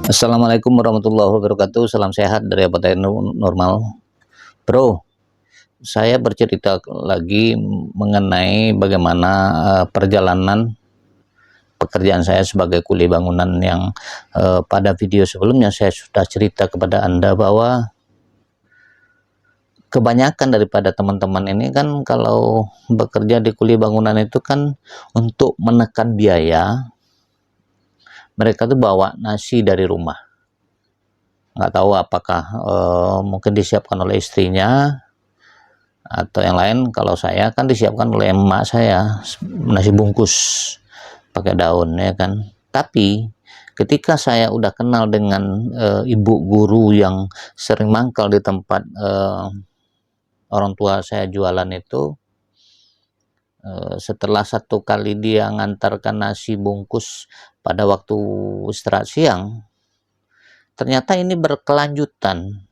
Assalamualaikum warahmatullahi wabarakatuh. Salam sehat dari Apotek Normal. Bro, saya bercerita lagi mengenai bagaimana perjalanan pekerjaan saya sebagai kuli bangunan yang pada video sebelumnya saya sudah cerita kepada Anda bahwa kebanyakan daripada teman-teman ini kan kalau bekerja di kuli bangunan itu kan untuk menekan biaya, mereka tuh bawa nasi dari rumah. Nggak tahu apakah mungkin disiapkan oleh istrinya atau yang lain. Kalau saya kan disiapkan oleh emak saya, nasi bungkus pakai daun ya kan. Tapi ketika saya udah kenal dengan ibu guru yang sering mangkal di tempat orang tua saya jualan itu, setelah satu kali dia ngantarkan nasi bungkus pada waktu istirahat siang, ternyata ini berkelanjutan.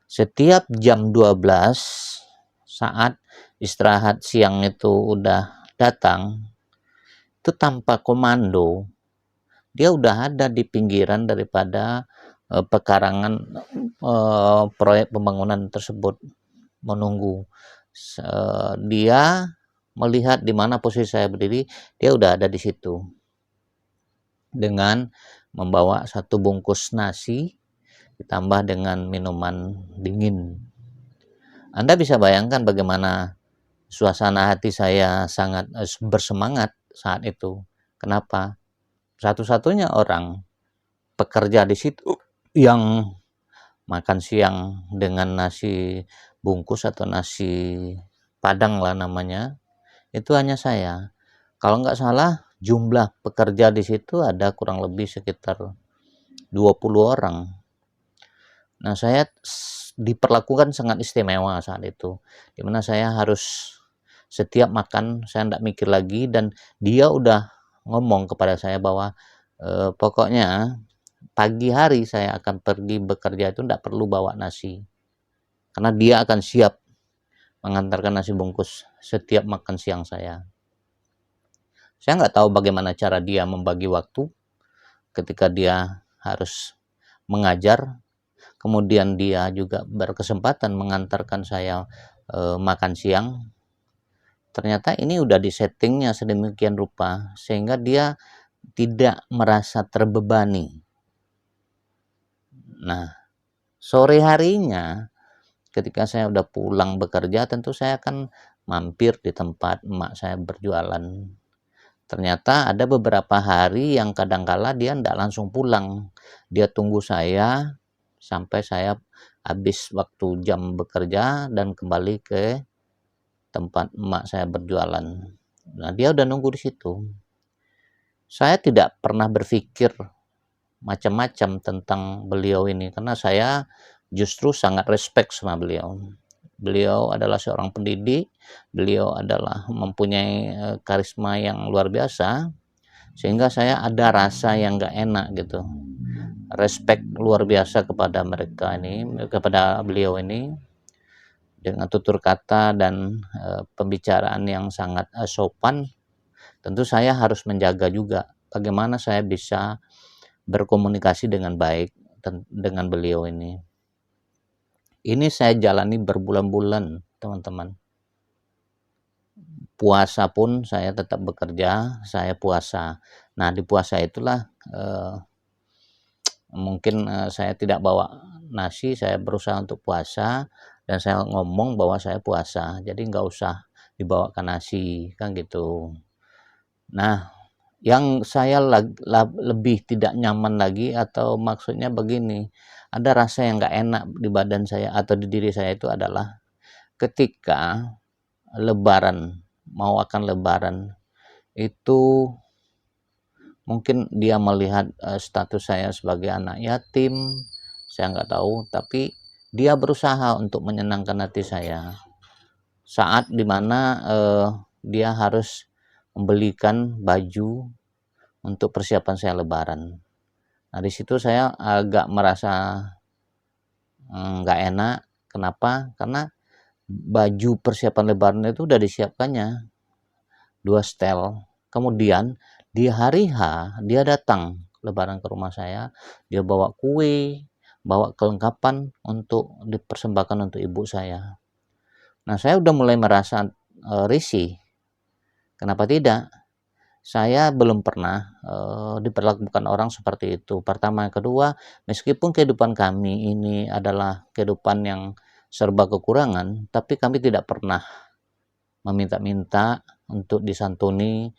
Setiap jam 12 saat istirahat siang itu udah datang, itu tanpa komando, dia udah ada di pinggiran daripada pekarangan proyek pembangunan tersebut, menunggu. Dia melihat di mana posisi saya berdiri, dia udah ada di situ dengan membawa satu bungkus nasi ditambah dengan minuman dingin. Anda bisa bayangkan bagaimana suasana hati saya sangat bersemangat saat itu. Kenapa? Satu-satunya orang pekerja di situ yang makan siang dengan nasi bungkus atau nasi padang lah namanya, itu hanya saya. Kalau nggak salah jumlah pekerja di situ ada kurang lebih sekitar 20 orang. Nah, saya diperlakukan sangat istimewa saat itu, dimana saya harus setiap makan saya tidak mikir lagi, dan dia udah ngomong kepada saya bahwa pokoknya pagi hari saya akan pergi bekerja itu tidak perlu bawa nasi, karena dia akan siap mengantarkan nasi bungkus setiap makan siang saya. Saya nggak tahu bagaimana cara dia membagi waktu ketika dia harus mengajar, kemudian dia juga berkesempatan mengantarkan saya makan siang. Ternyata ini udah disettingnya sedemikian rupa sehingga dia tidak merasa terbebani. Nah, sore harinya ketika saya udah pulang bekerja, tentu saya akan mampir di tempat emak saya berjualan. Ternyata ada beberapa hari yang kadangkala dia tidak langsung pulang, dia tunggu saya sampai saya habis waktu jam bekerja dan kembali ke tempat emak saya berjualan. Nah, dia udah nunggu di situ. Saya tidak pernah berpikir macam-macam tentang beliau ini, karena saya justru sangat respect sama beliau. Beliau adalah seorang pendidik, beliau adalah mempunyai karisma yang luar biasa, sehingga saya ada rasa yang gak enak gitu. Respect luar biasa kepada mereka ini, kepada beliau ini, dengan tutur kata dan pembicaraan yang sangat sopan. Tentu saya harus menjaga juga bagaimana saya bisa berkomunikasi dengan baik dengan beliau ini. Ini saya jalani berbulan-bulan, teman-teman. Puasa pun saya tetap bekerja, saya puasa. Nah, di puasa itulah mungkin saya tidak bawa nasi, saya berusaha untuk puasa, dan saya ngomong bahwa saya puasa, jadi nggak usah dibawakan nasi, kan gitu. Nah, yang saya lebih tidak nyaman lagi, atau maksudnya begini, ada rasa yang nggak enak di badan saya atau di diri saya itu adalah ketika lebaran, mau akan lebaran, itu mungkin dia melihat status saya sebagai anak yatim, saya nggak tahu, tapi dia berusaha untuk menyenangkan hati saya saat dimana dia harus membelikan baju untuk persiapan saya lebaran. Nah, di situ saya agak merasa nggak enak. Kenapa? Karena baju persiapan lebaran itu udah disiapkannya 2 setel. Kemudian di hari H dia datang lebaran ke rumah saya, dia bawa kue, bawa kelengkapan untuk dipersembahkan untuk ibu saya. Nah, saya udah mulai merasa risih. Kenapa tidak? Saya belum pernah diperlakukan orang seperti itu. Pertama, yang kedua, meskipun kehidupan kami ini adalah kehidupan yang serba kekurangan, tapi kami tidak pernah meminta-minta untuk disantuni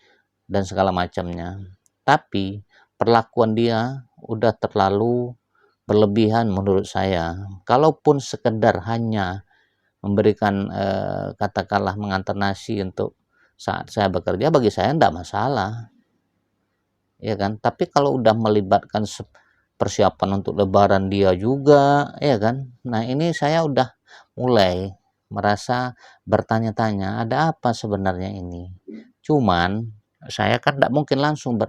dan segala macamnya. Tapi perlakuan dia udah terlalu berlebihan menurut saya. Kalaupun sekedar hanya memberikan katakanlah mengantar nasi untuk saat saya bekerja, bagi saya enggak masalah, ya kan. Tapi kalau udah melibatkan persiapan untuk lebaran dia juga, ya kan. Nah, ini saya udah mulai merasa bertanya-tanya, ada apa sebenarnya ini. Cuman saya kan enggak mungkin langsung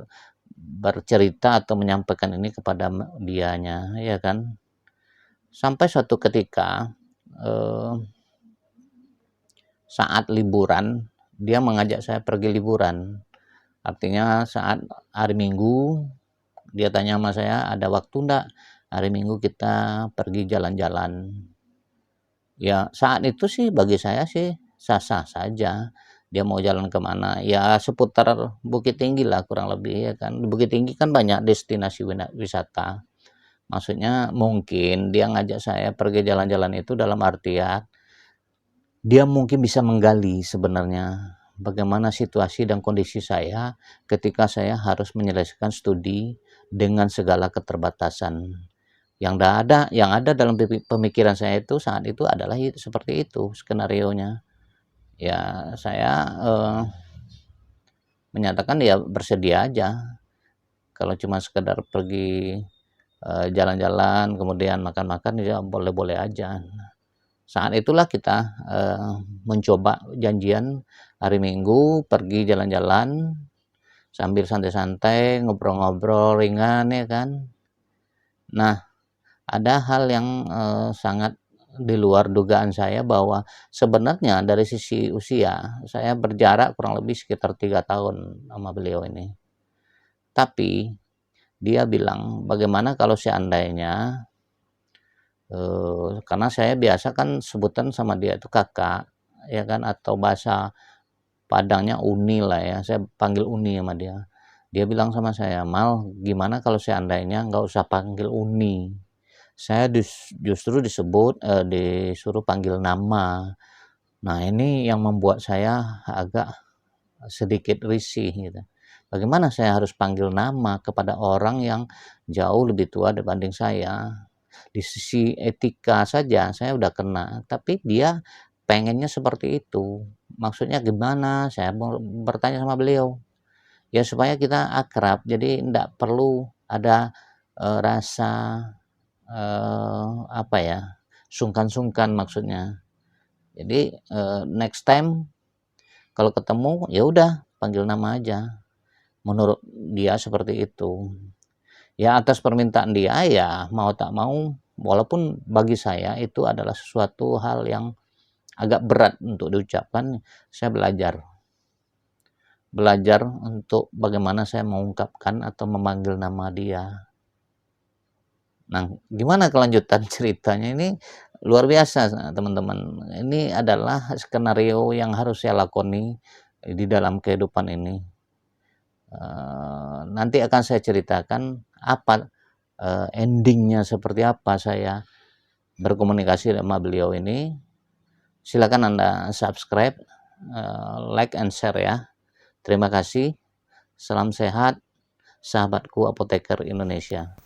bercerita atau menyampaikan ini kepada dianya, ya kan. Sampai suatu ketika saat liburan, dia mengajak saya pergi liburan. Artinya saat hari Minggu, dia tanya sama saya, ada waktu enggak hari Minggu kita pergi jalan-jalan. Ya, saat itu sih bagi saya sih sah-sah saja. Dia mau jalan kemana, ya seputar Bukit Tinggi lah kurang lebih, ya kan. Di Bukit Tinggi kan banyak destinasi wisata. Maksudnya mungkin dia ngajak saya pergi jalan-jalan itu dalam artian dia mungkin bisa menggali sebenarnya bagaimana situasi dan kondisi saya ketika saya harus menyelesaikan studi dengan segala keterbatasan. Yang ada dalam pemikiran saya itu saat itu adalah seperti itu skenarionya. Ya, saya menyatakan ya bersedia aja. Kalau cuma sekedar pergi jalan-jalan kemudian makan-makan ya boleh-boleh aja. Saat itulah kita mencoba janjian hari Minggu pergi jalan-jalan sambil santai-santai ngobrol-ngobrol ringan, ya kan. Nah, ada hal yang sangat di luar dugaan saya, bahwa sebenarnya dari sisi usia saya berjarak kurang lebih sekitar 3 tahun sama beliau ini. Tapi dia bilang, bagaimana kalau seandainya karena saya biasa kan sebutan sama dia itu kakak, ya kan, atau bahasa Padangnya Uni lah ya, saya panggil Uni sama dia. Dia bilang sama saya, "Mal, gimana kalau seandainya nggak usah panggil Uni, saya justru disuruh panggil nama." Nah, ini yang membuat saya agak sedikit risih gitu. Bagaimana saya harus panggil nama kepada orang yang jauh lebih tua dibanding saya? Di sisi etika saja saya udah kena, tapi dia pengennya seperti itu. Maksudnya gimana? Saya bertanya sama beliau. Ya supaya kita akrab, jadi enggak perlu ada rasa apa ya, sungkan-sungkan maksudnya. Jadi next time kalau ketemu ya udah panggil nama aja. Menurut dia seperti itu. Ya atas permintaan dia, ya mau tak mau, walaupun bagi saya itu adalah sesuatu hal yang agak berat untuk diucapkan, saya belajar untuk bagaimana saya mengungkapkan atau memanggil nama dia. Nah, gimana kelanjutan ceritanya ini luar biasa teman-teman. Ini adalah skenario yang harus saya lakoni di dalam kehidupan ini. Nanti akan saya ceritakan apa endingnya, seperti apa saya berkomunikasi sama beliau ini. Silakan Anda subscribe, like and share ya. Terima kasih. Salam sehat, sahabatku apoteker Indonesia.